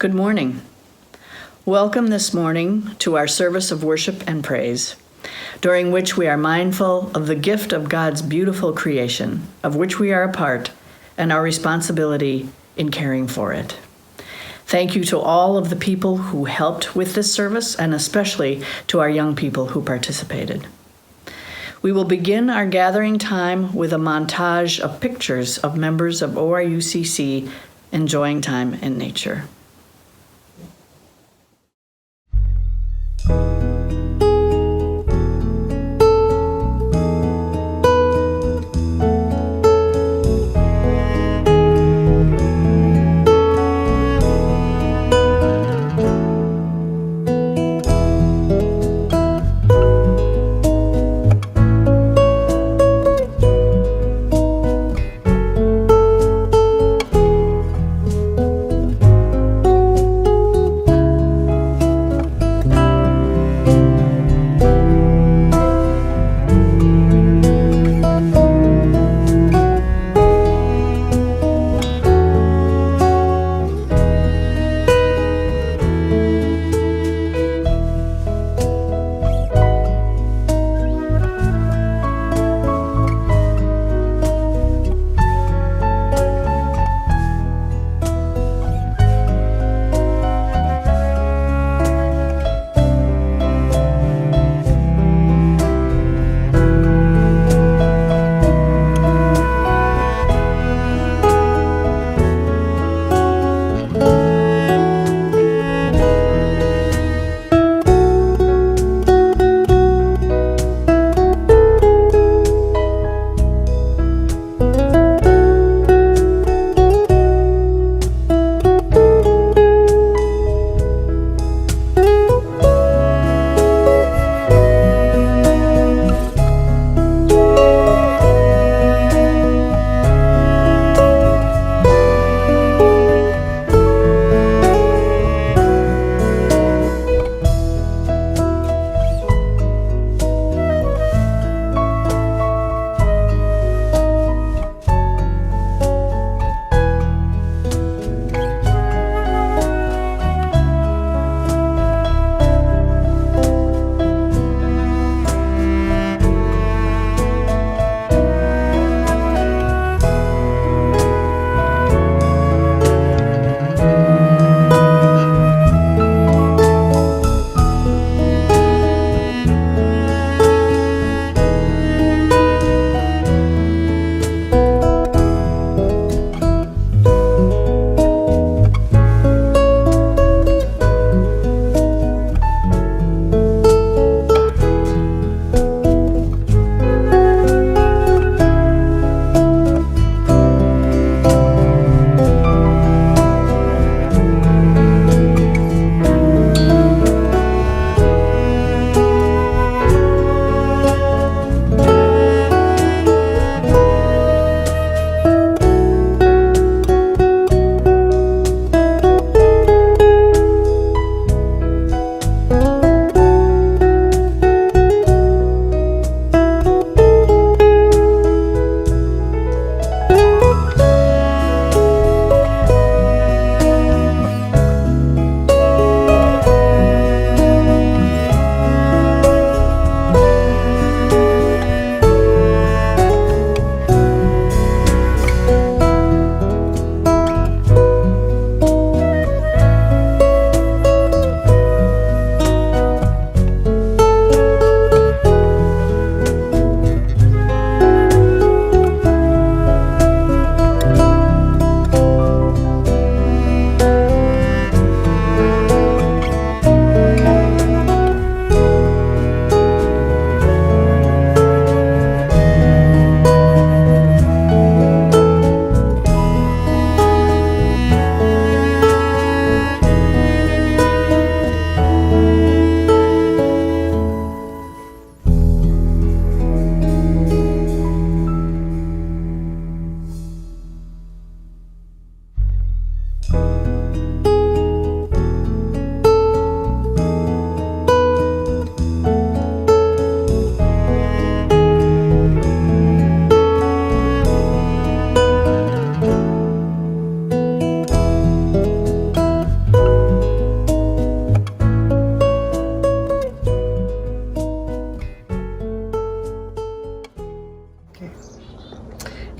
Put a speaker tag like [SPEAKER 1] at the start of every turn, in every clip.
[SPEAKER 1] Good morning. Welcome this morning to our service of worship and praise, during which we are mindful of the gift of God's beautiful creation, of which we are a part, and our responsibility in caring for it. Thank you to all of the people who helped with this service, and especially to our young people who participated. We will begin our gathering time with a montage of pictures of members of ORUCC enjoying time in nature.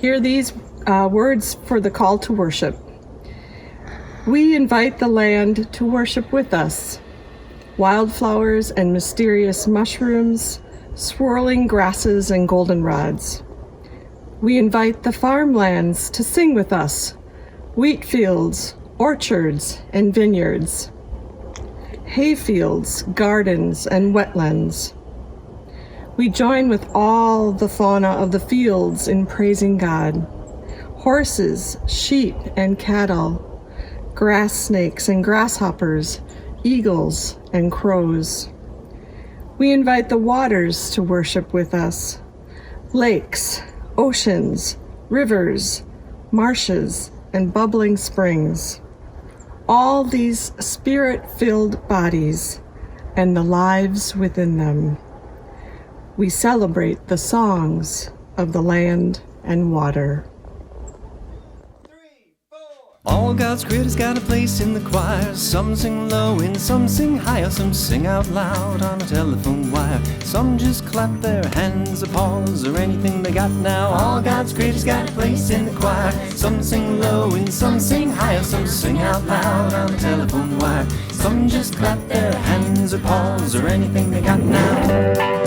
[SPEAKER 2] Hear these words for the call to worship. We invite the land to worship with us. Wildflowers and mysterious mushrooms, swirling grasses and goldenrods. We invite the farmlands to sing with us. Wheat fields, orchards, and vineyards. Hayfields, gardens, and wetlands. We join with all the fauna of the fields in praising God. Horses, sheep, and cattle. Grass snakes and grasshoppers, eagles and crows. We invite the waters to worship with us. Lakes, oceans, rivers, marshes, and bubbling springs. All these spirit-filled bodies and the lives within them. We celebrate the songs of the land and water.
[SPEAKER 3] All God's critters got a place in the choir. Some sing low and some sing higher. Some sing out loud on a telephone wire. Some just clap their hands, applause, or anything they got now. All God's critters got a place in the choir. Some sing low and some sing higher. Some sing out loud on a telephone wire. Some just clap their hands, applause, or anything they got now.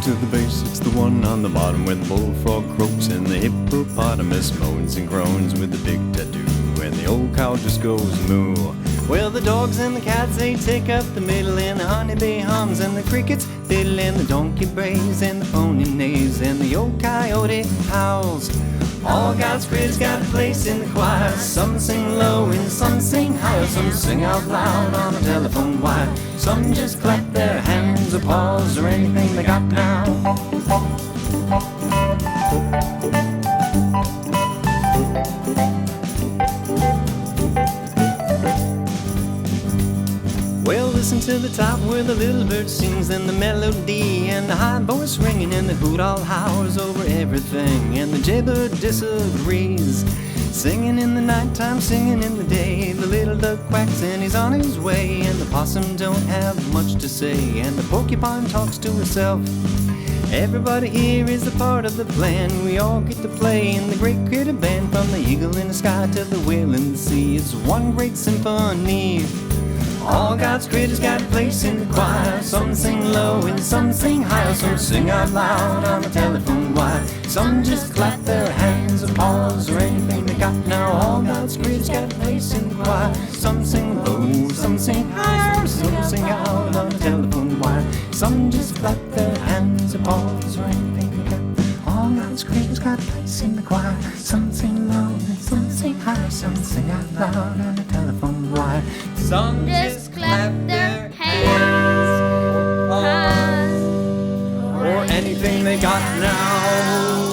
[SPEAKER 3] To the bass, it's the one on the bottom where the bullfrog croaks and the hippopotamus moans and groans with the big tattoo, and the old cow just goes moo. Well, the dogs and the cats, they take up the middle, and the honeybee hums and the crickets fiddle, and the donkey brays and the pony neighs, and the old coyote howls. All God's critters got a place in the choir. Some sing low and some sing higher. Some sing out loud on a telephone wire. Some just clap their hands, applause, or anything they got now. Well, listen to the top where the little bird sings, and the melody and the high voice ringing, and the hoot all howls over everything, and the jaybird disagrees. Singing in the nighttime, singing in the day, the little duck quacks and he's on his way, and the possum don't have much to say, and the porcupine talks to herself. Everybody here is a part of the plan. We all get to play in the great critter band, from the eagle in the sky to the whale in the sea. It's one great symphony. All God's critters got a place in the choir. Some sing low and some sing higher. Some sing out loud on the telephone wire. Some just clap their hands, applause, or anything they got now. All God's critters got a place in the choir. Some sing low, some sing higher. Some sing out on the telephone wire. Some just clap their hands, applause, or anything they got. All God's critters got a place in the choir. Some sing low and some sing higher. Some sing out loud on the telephone wire. Some just clap their hands, or anything they got now.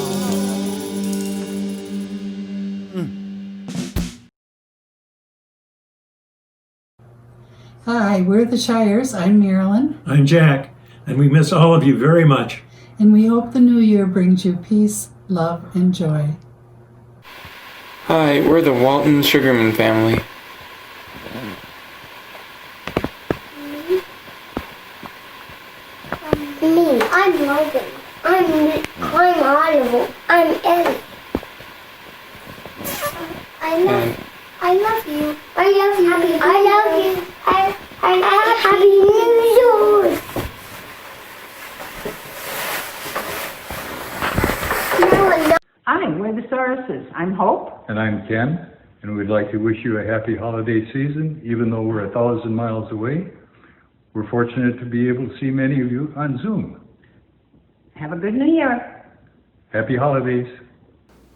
[SPEAKER 4] Hi, we're the Shires. I'm Marilyn.
[SPEAKER 5] I'm Jack, and we miss all of you very much.
[SPEAKER 4] And we hope the new year brings you peace, love, and joy.
[SPEAKER 6] Hi, we're the Walton Sugarman family.
[SPEAKER 7] Me, I'm Logan. I'm Oliver. I'm Ellie. I love you. I love you. I love you. Happy New Year.
[SPEAKER 8] Hi, we're the Sauruses. I'm Hope.
[SPEAKER 9] And I'm Ken, and we'd like to wish you a happy holiday season, even though we're 1,000 miles away. We're fortunate to be able to see many of you on Zoom.
[SPEAKER 8] Have a good New Year.
[SPEAKER 9] Happy holidays.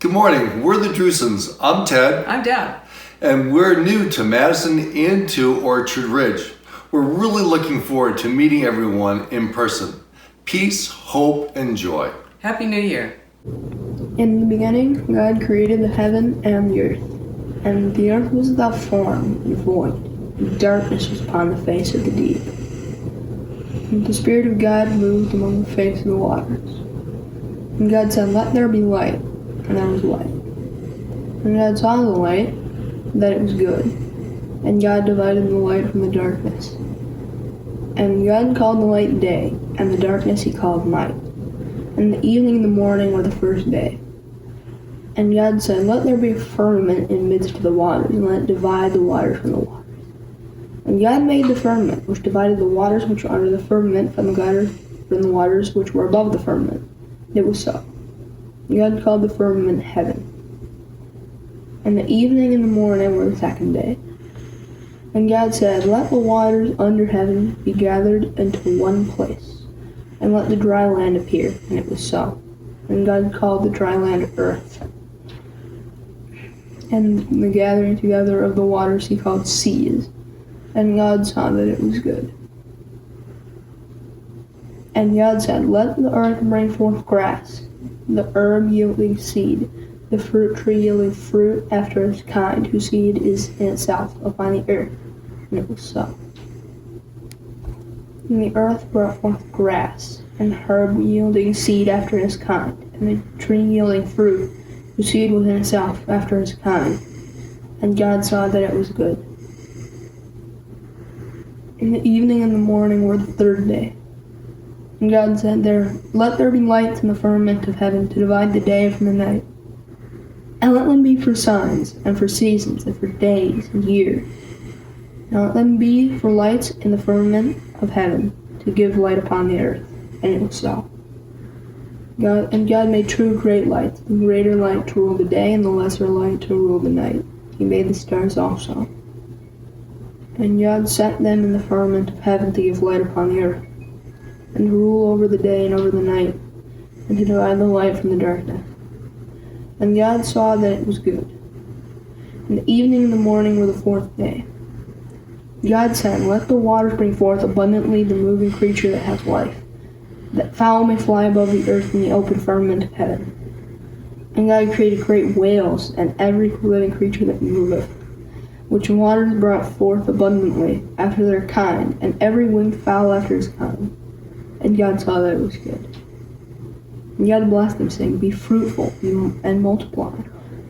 [SPEAKER 10] Good morning, we're the Drusens. I'm Ted.
[SPEAKER 11] I'm Deb.
[SPEAKER 10] And we're new to Madison and to Orchard Ridge. We're really looking forward to meeting everyone in person. Peace, hope, and joy.
[SPEAKER 11] Happy New Year.
[SPEAKER 12] In the beginning, God created the heaven and the earth. And the earth was without form and void, and darkness was upon the face of the deep. And the Spirit of God moved among the face of the waters. And God said, "Let there be light," and there was light. And God saw the light, that it was good. and God divided the light from the darkness. And God called the light day, and the darkness he called night. And the evening and the morning were the first day. And God said, Let there be a firmament in midst of the waters, and let it divide the waters from the waters. And God made the firmament, which divided the waters which were under the firmament from the waters which were above the firmament. It was so. And God called the firmament heaven. And the evening and the morning were the second day. And God said, Let the waters under heaven be gathered into one place, and let the dry land appear. And it was so. And God called the dry land earth. And the gathering together of the waters he called seas. And God saw that it was good. And God said, Let the earth bring forth grass, the herb yielding seed, the fruit tree yielding fruit after its kind, whose seed is in itself upon the earth. And it was so. And the earth brought forth grass, and herb yielding seed after its kind, and the tree yielding fruit, whose seed was in itself after its kind. And God saw that it was good. And the evening and the morning were the third day. And God said, Let there be lights in the firmament of heaven to divide the day from the night. And let them be for signs, and for seasons, and for days, and years. And let them be for lights in the firmament of heaven, to give light upon the earth. And it was so. God made two great lights, the greater light to rule the day, and the lesser light to rule the night. He made the stars also. And God set them in the firmament of heaven to give light upon the earth, and to rule over the day and over the night, and to divide the light from the darkness. And God saw that it was good. And the evening and the morning were the fourth day. God said, Let the waters bring forth abundantly the moving creature that has life, that fowl may fly above the earth in the open firmament of heaven. And God created great whales, and every living creature that moveth, which waters brought forth abundantly after their kind, and every winged fowl after his kind. And God saw that it was good. And God blessed them, saying, Be fruitful and multiply,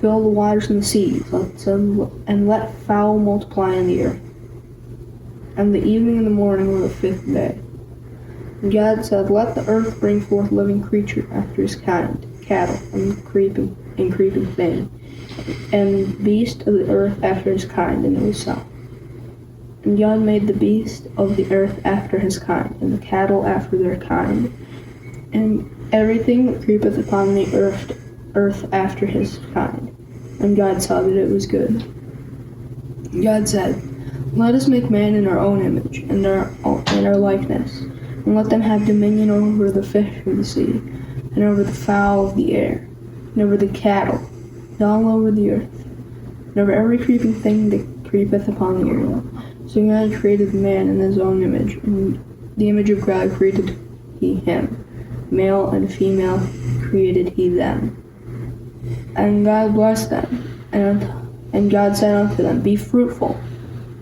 [SPEAKER 12] fill the waters and the seas, and let fowl multiply in the earth. And the evening and the morning were the fifth day. And God said, Let the earth bring forth living creature after his kind, cattle, and creeping thing, and beast of the earth after his kind, and it was so. And God made the beast of the earth after his kind, and the cattle after their kind, and everything that creepeth upon the earth after his kind. And God saw that it was good. God said, Let us make man in our own image, and in our likeness, and let them have dominion over the fish of the sea, and over the fowl of the air, and over the cattle, and all over the earth, and over every creeping thing that creepeth upon the earth. So God created man in his own image, and the image of God created he him. Male and female created he them. And God blessed them, and God said unto them, Be fruitful,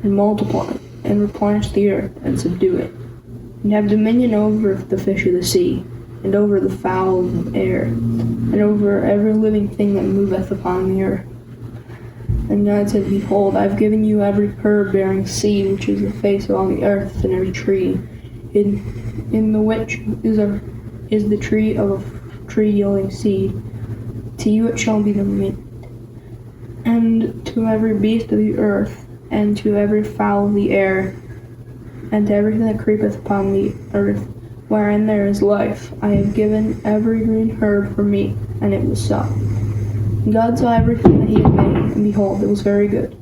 [SPEAKER 12] and multiply, and replenish the earth, and subdue it, and have dominion over the fish of the sea, and over the fowl of the air, and over every living thing that moveth upon the earth. And God said, Behold, I have given you every herb bearing seed, which is the face of all the earth, and every tree, in the which is the tree of a tree yielding seed. To you it shall be the meat. And to every beast of the earth, and to every fowl of the air, and to everything that creepeth upon the earth, wherein there is life, I have given every green herb for meat. And it was so. And God saw everything that he had made, and behold, it was very good.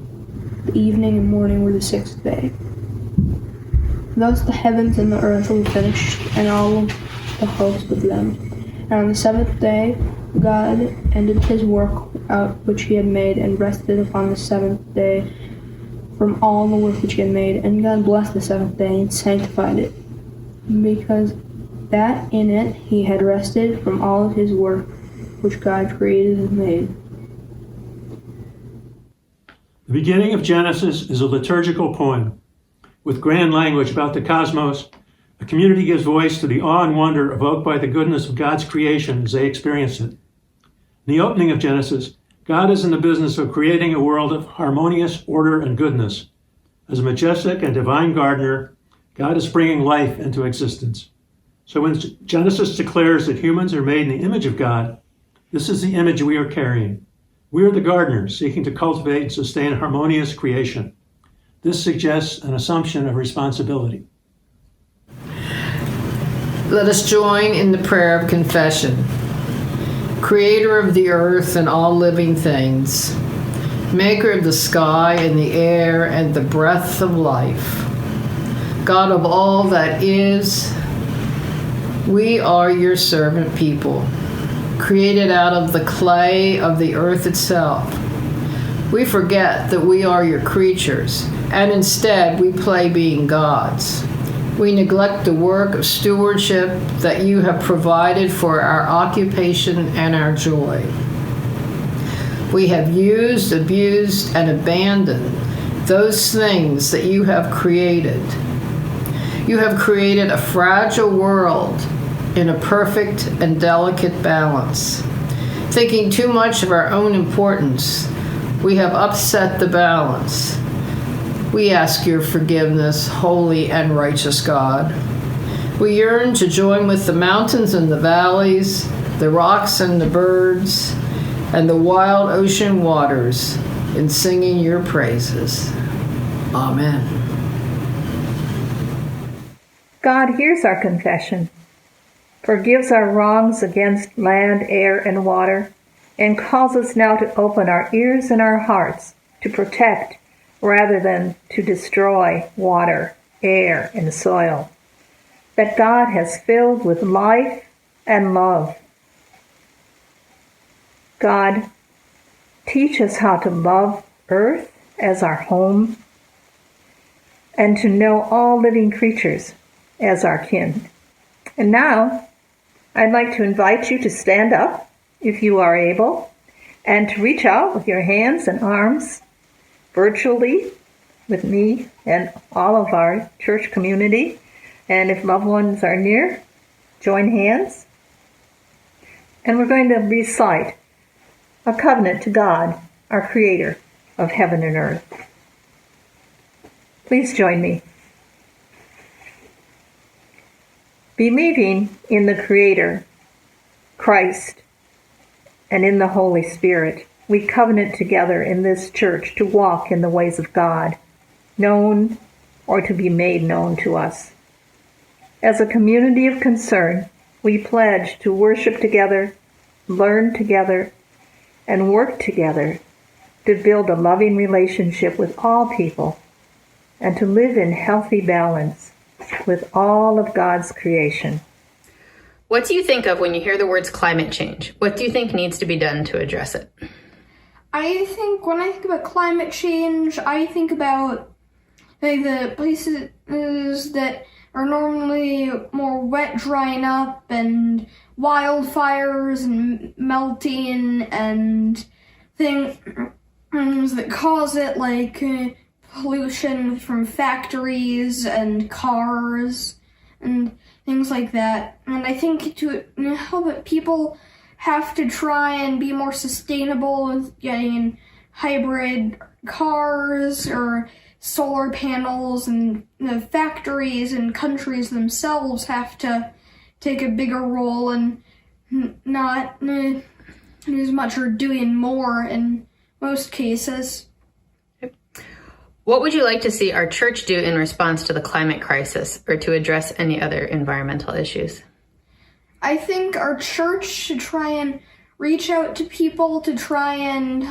[SPEAKER 12] The evening and morning were the sixth day. Thus the heavens and the earth were finished, and all the host of them. And on the seventh day God ended his work out which he had made, and rested upon the seventh day from all the work which he had made. And God blessed the seventh day, and sanctified it, because that in it he had rested from all of his work which God created and made.
[SPEAKER 5] The beginning of Genesis is a liturgical poem. With grand language about the cosmos, a community gives voice to the awe and wonder evoked by the goodness of God's creation as they experience it. In the opening of Genesis, God is in the business of creating a world of harmonious order and goodness. As a majestic and divine gardener, God is bringing life into existence. So when Genesis declares that humans are made in the image of God, this is the image we are carrying. We are the gardeners seeking to cultivate and sustain harmonious creation. This suggests an assumption of responsibility.
[SPEAKER 11] Let us join in the prayer of confession. Creator of the earth and all living things, maker of the sky and the air and the breath of life, God of all that is, we are your servant people, created out of the clay of the earth itself. We forget that we are your creatures, and instead we play being gods. We neglect the work of stewardship that you have provided for our occupation and our joy. We have used, abused, and abandoned those things that you have created. You have created a fragile world in a perfect and delicate balance. Thinking too much of our own importance, we have upset the balance. We ask your forgiveness, holy and righteous God. We yearn to join with the mountains and the valleys, the rocks and the birds, and the wild ocean waters in singing your praises. Amen.
[SPEAKER 13] God hears our confession, forgives our wrongs against land, air, and water, and calls us now to open our ears and our hearts to protect rather than to destroy water, air, and soil that God has filled with life and love. God, teach us how to love earth as our home and to know all living creatures as our kin. And now, I'd like to invite you to stand up, if you are able, and to reach out with your hands and arms virtually with me and all of our church community. And if loved ones are near, join hands. And we're going to recite a covenant to God, our Creator of heaven and earth. Please join me. Believing in the Creator, Christ, and in the Holy Spirit, we covenant together in this church to walk in the ways of God, known or to be made known to us. As a community of concern, we pledge to worship together, learn together, and work together to build a loving relationship with all people and to live in healthy balance with all of God's creation.
[SPEAKER 14] What do you think of when you hear the words climate change? What do you think needs to be done to address it?
[SPEAKER 12] I think when I think about climate change, I think about the places that are normally more wet drying up and wildfires and melting and things that cause it, like pollution from factories and cars and things like that. And I think to help it, people have to try and be more sustainable with getting hybrid cars or solar panels, and the factories and countries themselves have to take a bigger role and not as much or doing more in most cases.
[SPEAKER 14] What would you like to see our church do in response to the climate crisis or to address any other environmental issues?
[SPEAKER 12] I think our church should try and reach out to people to try and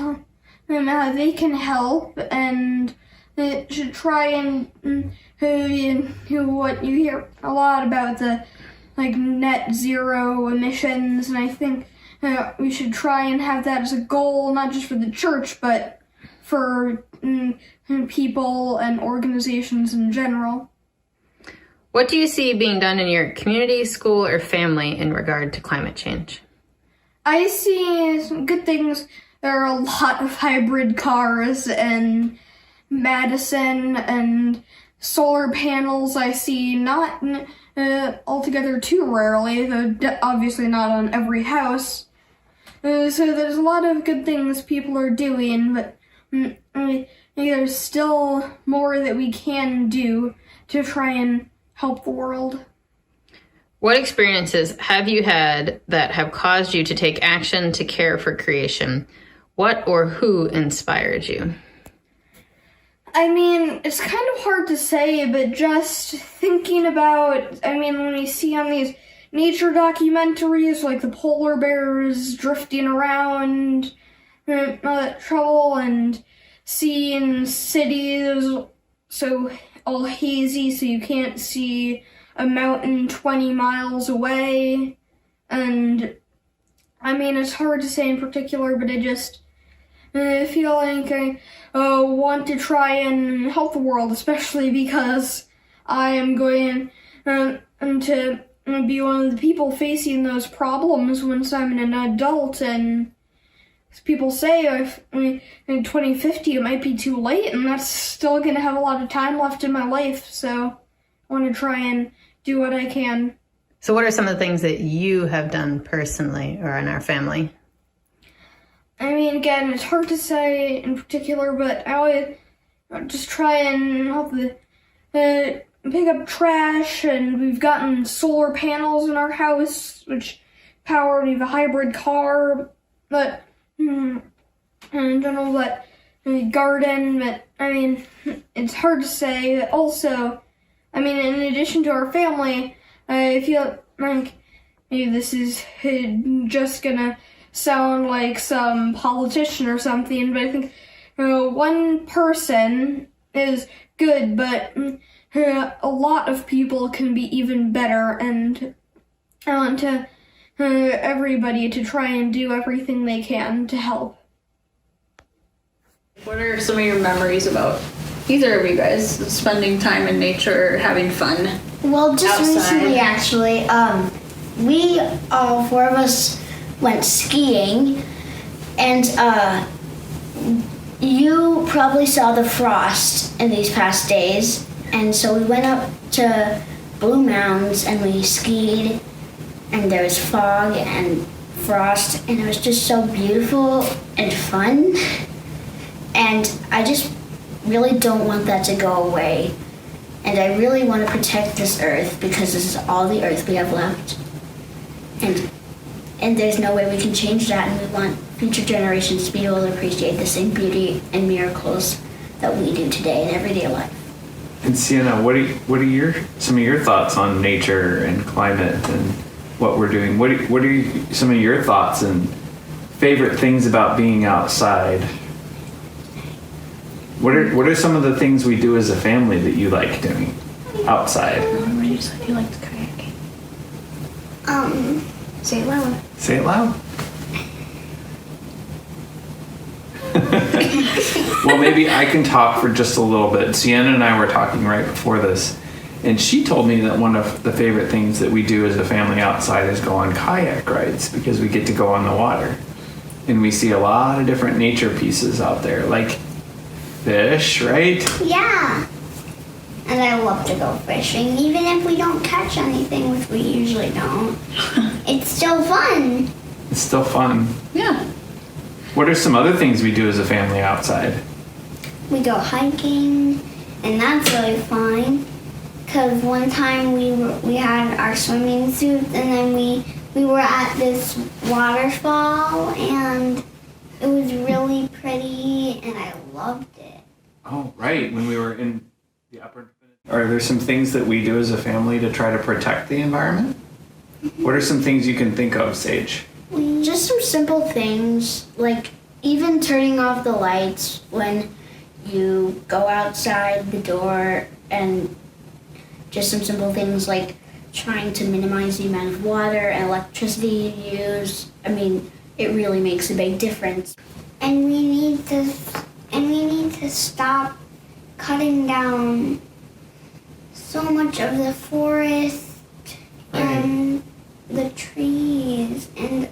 [SPEAKER 12] how they can help, and it should try and what you hear a lot about the net zero emissions, and I think we should try and have that as a goal, not just for the church, but for people and organizations in general.
[SPEAKER 14] What do you see being done in your community, school, or family in regard to climate change?
[SPEAKER 12] I see some good things. There are a lot of hybrid cars in Madison and solar panels. I see not altogether too rarely, though obviously not on every house. So there's a lot of good things people are doing, but there's still more that we can do to try and help the world.
[SPEAKER 14] What experiences have you had that have caused you to take action to care for creation? What or who inspired you?
[SPEAKER 12] I mean, it's kind of hard to say, but just thinking about, when we see on these nature documentaries, like the polar bears drifting around, trouble, and seeing cities so all hazy so you can't see a mountain 20 miles away. And it's hard to say in particular, but I just feel like I want to try and help the world, especially because I am going to be one of the people facing those problems once I'm an adult. And people say in 2050 it might be too late, and that's still going to have a lot of time left in my life, so I want to try and do what I can.
[SPEAKER 14] So what are some of the things that you have done personally or in our family?
[SPEAKER 12] Again, it's hard to say in particular, but I always just try and help pick up trash, and we've gotten solar panels in our house, which power, we have a hybrid car, but in general, but garden, but it's hard to say. Also, in addition to our family, I feel like maybe this is just gonna sound like some politician or something, but I think one person is good, but a lot of people can be even better, and I want to everybody to try and do everything they can to help.
[SPEAKER 15] What are some of your memories about either of you guys spending time in nature or having fun?
[SPEAKER 7] Well, just
[SPEAKER 15] outside?
[SPEAKER 7] Recently, actually, we all four of us went skiing, and you probably saw the frost in these past days, and so we went up to Blue Mounds and we skied, and there was fog and frost, and it was just so beautiful and fun, and I just really don't want that to go away, and I really want to protect this earth because this is all the earth we have left, and there's no way we can change that, and we want future generations to be able to appreciate the same beauty and miracles that we do today in everyday life.
[SPEAKER 6] And Sienna, what are some of your thoughts on nature and climate and what we're doing? What are some of your thoughts and favorite things about being outside? What are some of the things we do as a family that you like doing outside?
[SPEAKER 15] You said you liked kayaking.
[SPEAKER 7] Say it loud.
[SPEAKER 6] Say it loud. Well, maybe I can talk for just a little bit. Sienna and I were talking right before this, and she told me that one of the favorite things that we do as a family outside is go on kayak rides because we get to go on the water. And we see a lot of different nature pieces out there, like fish, right?
[SPEAKER 7] Yeah. And I love to go fishing, even if we don't catch anything, which we usually don't. It's still fun.
[SPEAKER 6] It's still fun.
[SPEAKER 15] Yeah.
[SPEAKER 6] What are some other things we do as a family outside?
[SPEAKER 7] We go hiking, and that's really fun. Cause one time we had our swimming suits, and then we were at this waterfall, and it was really pretty, and I loved it.
[SPEAKER 6] Oh, right. When we were in the upper... Are there some things that we do as a family to try to protect the environment? What are some things you can think of, Sage?
[SPEAKER 7] Just some simple things, like even turning off the lights when you go outside the door, and just some simple things like trying to minimize the amount of water and electricity you use. It really makes a big difference. And we need to stop cutting down so much of the forest and the trees and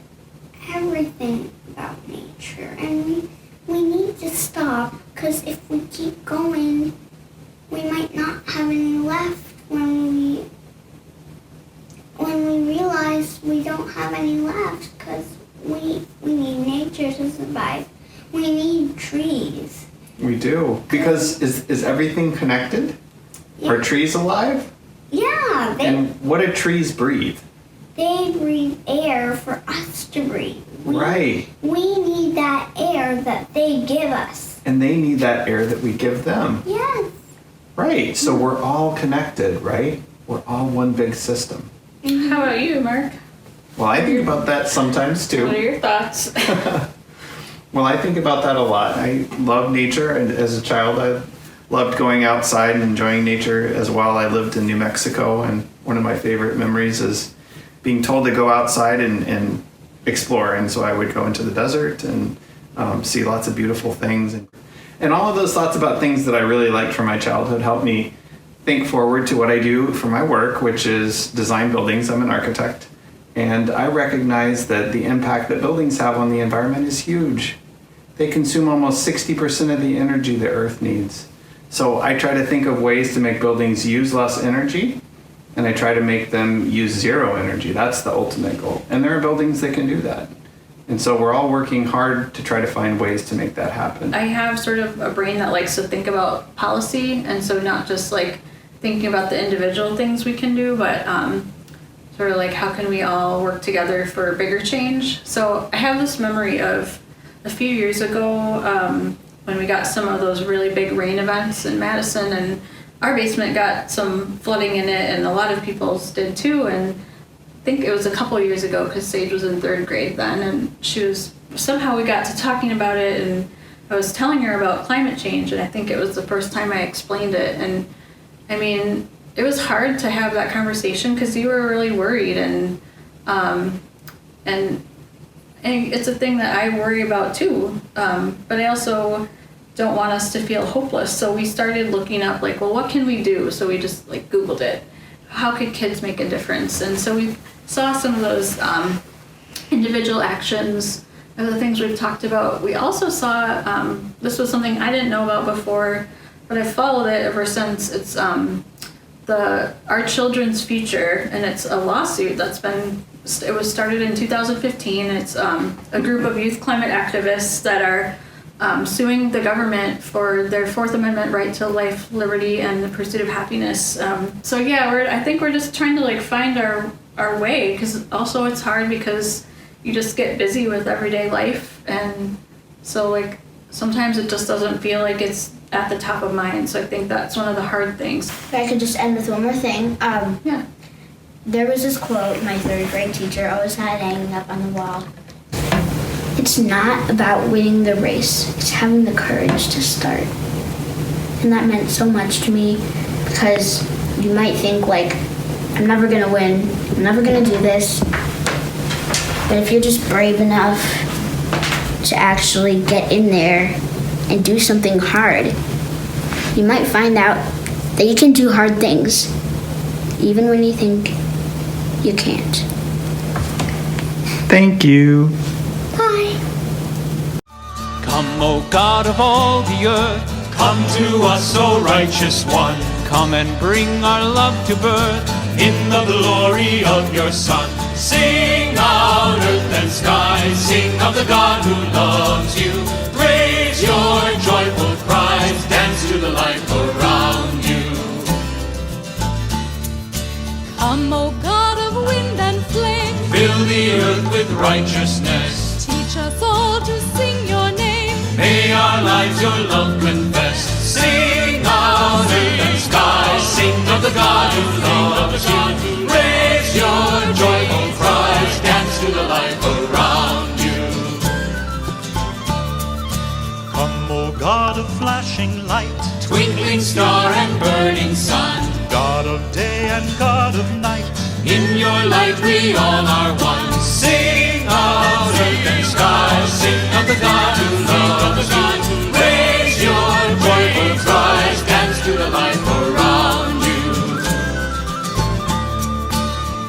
[SPEAKER 7] everything about nature. And we need to stop, because if we keep going, we might not have any left when we realize we don't have any left, because we need nature to survive. We need trees.
[SPEAKER 6] We do. Because is everything connected?
[SPEAKER 7] Yeah.
[SPEAKER 6] Are trees alive?
[SPEAKER 7] Yeah,
[SPEAKER 6] And what do trees breathe?
[SPEAKER 7] they breathe air for us to breathe.
[SPEAKER 6] Right.
[SPEAKER 7] We need that air that they give us.
[SPEAKER 6] And they need that air that we give them.
[SPEAKER 7] Yes.
[SPEAKER 6] Right. So we're all connected, right? We're all one big system.
[SPEAKER 15] How about you, Mark?
[SPEAKER 6] Well, I think about that sometimes too.
[SPEAKER 15] What are your thoughts?
[SPEAKER 6] Well, I think about that a lot. I love nature, and as a child, I loved going outside and enjoying nature as well. I lived in New Mexico, and one of my favorite memories is being told to go outside and explore. And so I would go into the desert and see lots of beautiful things. And all of those thoughts about things that I really liked from my childhood helped me think forward to what I do for my work, which is design buildings. I'm an architect. And I recognize that the impact that buildings have on the environment is huge. They consume almost 60% of the energy the Earth needs. So I try to think of ways to make buildings use less energy, and I try to make them use zero energy. That's the ultimate goal. And there are buildings that can do that. And so we're all working hard to try to find ways to make that happen.
[SPEAKER 15] I have sort of a brain that likes to think about policy, and so not just like thinking about the individual things we can do, but sort of like how can we all work together for bigger change. So I have this memory of a few years ago when we got some of those really big rain events in Madison, and our basement got some flooding in it, and a lot of people's did too. And I think it was a couple years ago because Sage was in 3rd grade then, and somehow we got to talking about it, and I was telling her about climate change, and I think it was the first time I explained it. And I mean, it was hard to have that conversation because you were really worried, and it's a thing that I worry about too. But I also don't want us to feel hopeless. So we started looking up like, well, what can we do? So we just like Googled it. How could kids make a difference? And so we saw some of those individual actions and the things we've talked about. We also saw, this was something I didn't know about before, but I followed it ever since. It's Our Children's Future, and it's a lawsuit it was started in 2015. It's a group of youth climate activists that are suing the government for their 4th Amendment right to life, liberty, and the pursuit of happiness. So yeah, I think we're just trying to like find our way, because also it's hard because you just get busy with everyday life, and so like sometimes it just doesn't feel like it's at the top of mind. So I think that's one of the hard things.
[SPEAKER 7] If I could just end with one more thing.
[SPEAKER 15] Yeah.
[SPEAKER 7] There was this quote my 3rd grade teacher always had hanging up on the wall. It's not about winning the race, it's having the courage to start. And that meant so much to me, because you might think like, I'm never gonna win, I'm never gonna do this. But if you're just brave enough to actually get in there and do something hard, you might find out that you can do hard things, even when you think you can't.
[SPEAKER 6] Thank you.
[SPEAKER 7] Bye.
[SPEAKER 3] Come, O God of all the earth, come to us, O righteous one. Come and bring our love to birth in the glory of your Son. Sing out, earth and sky, sing of the God who loves you. Raise your joyful cries, dance to the life around you.
[SPEAKER 16] Come, O God of wind and flame,
[SPEAKER 3] Fill the earth with righteousness.
[SPEAKER 16] teach us all to sing your name.
[SPEAKER 3] May our lives your love confess. Sing out, earth and sky, sing of the God who loves you. Raise your joyful cries, dance to the life around you.
[SPEAKER 17] Come, O God of flashing light,
[SPEAKER 3] Twinkling star and burning sun,
[SPEAKER 17] God of day and God of night,
[SPEAKER 3] in your light we all are one. Sing out, earth and sky, sing of the God who loves you. Raise your joyful cries, dance to the life around you.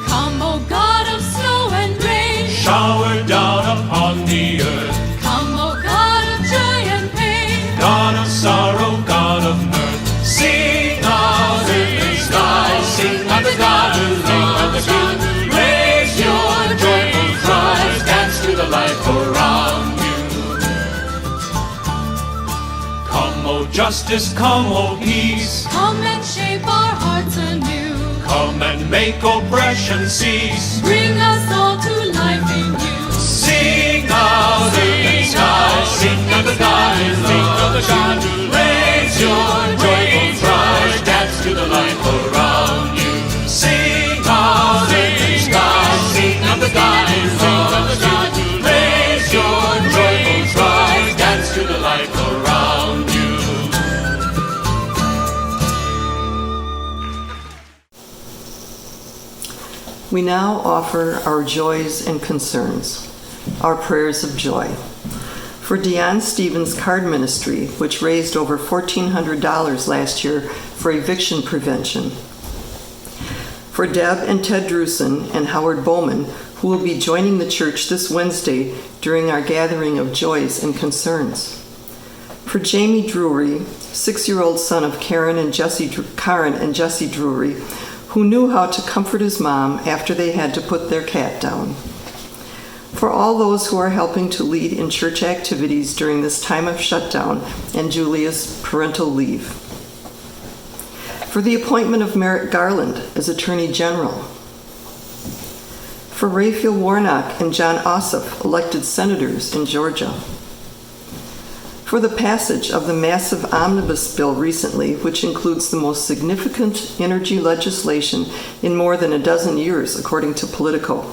[SPEAKER 16] Come, O God of snow and rain,
[SPEAKER 3] Shower down upon the earth,
[SPEAKER 16] come, O God of joy and pain.
[SPEAKER 3] God of sorrow, God of mirth. Sing out, earth and sky, sing of the God who loves you. Raise your joyful cries, dance to the life around you. Come,
[SPEAKER 17] justice, come, O peace.
[SPEAKER 16] Come and shape our hearts anew.
[SPEAKER 17] Come and make oppression cease.
[SPEAKER 16] Bring us all to life in you.
[SPEAKER 17] Sing out in the sky, sing of the God in love. Raise your joyful cry, dance to the life around you. Sing out in the sky, sing of the God in love. Raise your joyful cry, dance to the life around you.
[SPEAKER 1] We now offer our joys and concerns, our prayers of joy. For Dion Stevens' card ministry, which raised over $1,400 last year for eviction prevention. For Deb and Ted Drusen and Howard Bowman, who will be joining the church this Wednesday during our gathering of joys and concerns. For Jamie Drury, 6-year-old son of Karen and Jesse Drury, who knew how to comfort his mom after they had to put their cat down. For all those who are helping to lead in church activities during this time of shutdown and Julia's parental leave. For the appointment of Merrick Garland as Attorney General. For Raphael Warnock and John Ossoff, elected senators in Georgia. For the passage of the massive omnibus bill recently, which includes the most significant energy legislation in more than a dozen years, according to Politico.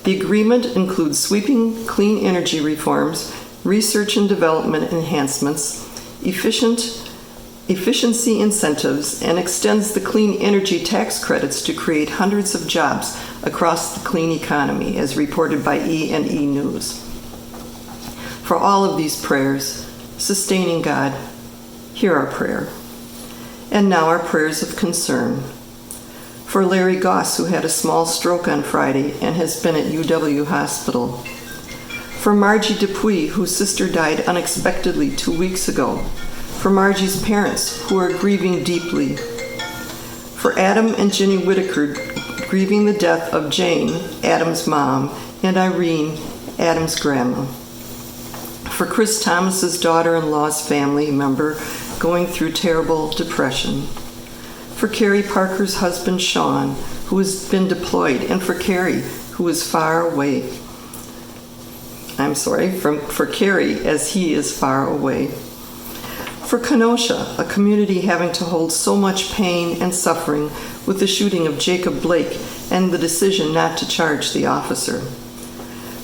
[SPEAKER 1] The agreement includes sweeping clean energy reforms, research and development enhancements, efficiency incentives, and extends the clean energy tax credits to create hundreds of jobs across the clean economy, as reported by E&E News. For all of these prayers, sustaining God, hear our prayer. And now our prayers of concern. For Larry Goss, who had a small stroke on Friday and has been at UW Hospital. For Margie Dupuy, whose sister died unexpectedly 2 weeks ago. For Margie's parents, who are grieving deeply. For Adam and Jenny Whitaker, grieving the death of Jane, Adam's mom, and Irene, Adam's grandma. For Chris Thomas's daughter-in-law's family member going through terrible depression. For Carrie Parker's husband, Sean, who has been deployed, and for Carrie, who is far away. For Carrie, as he is far away. For Kenosha, a community having to hold so much pain and suffering with the shooting of Jacob Blake and the decision not to charge the officer.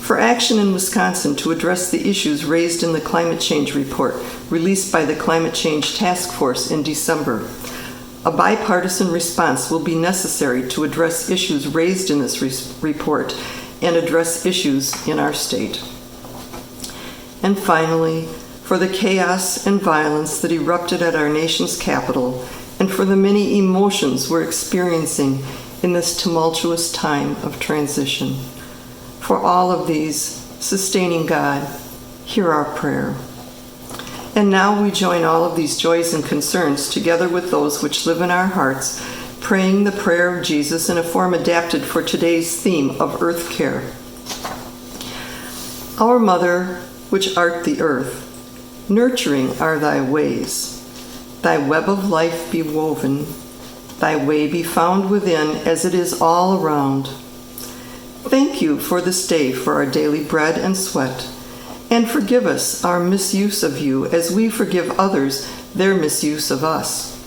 [SPEAKER 1] For action in Wisconsin to address the issues raised in the climate change report released by the Climate Change Task Force in December. A bipartisan response will be necessary to address issues raised in this report and address issues in our state. And finally, for the chaos and violence that erupted at our nation's capital, and for the many emotions we're experiencing in this tumultuous time of transition. For all of these, sustaining God, hear our prayer. And now we join all of these joys and concerns together with those which live in our hearts, praying the prayer of Jesus in a form adapted for today's theme of earth care. Our Mother, which art the earth, nurturing are thy ways. Thy web of life be woven, thy way be found within as it is all around. Thank you for this day for our daily bread and sweat, and forgive us our misuse of you as we forgive others their misuse of us.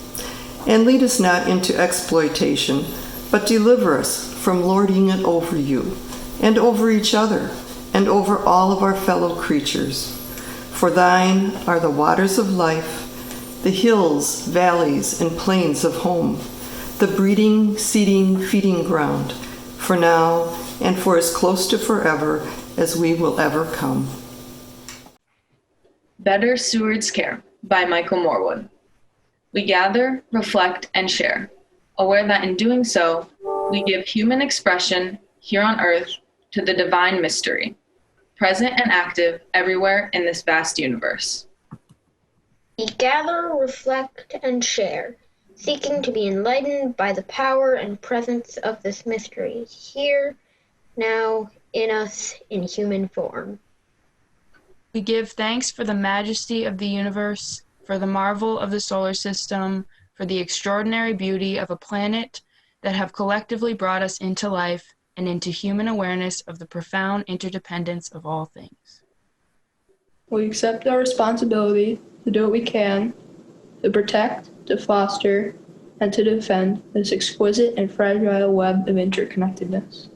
[SPEAKER 1] And lead us not into exploitation, but deliver us from lording it over you, and over each other, and over all of our fellow creatures. For thine are the waters of life, the hills, valleys, and plains of home, the breeding, seeding, feeding ground, for now and for as close to forever as we will ever come.
[SPEAKER 18] Better Steward's Care by Michael Morwood. We gather, reflect, and share, aware that in doing so, we give human expression here on earth to the divine mystery, present and active everywhere in this vast universe.
[SPEAKER 19] We gather, reflect, and share, seeking to be enlightened by the power and presence of this mystery, here, now, in us, in human form.
[SPEAKER 20] We give thanks for the majesty of the universe, for the marvel of the solar system, for the extraordinary beauty of a planet that have collectively brought us into life and into human awareness of the profound interdependence of all things.
[SPEAKER 12] We accept our responsibility to do what we can to protect, to foster, and to defend this exquisite and fragile web of interconnectedness.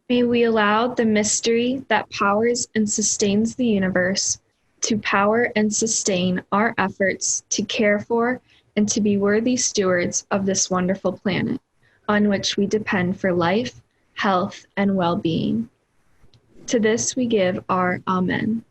[SPEAKER 21] May we allow the mystery that powers and sustains the universe to power and sustain our efforts to care for and to be worthy stewards of this wonderful planet on which we depend for life, health, and well-being. To this we give our Amen.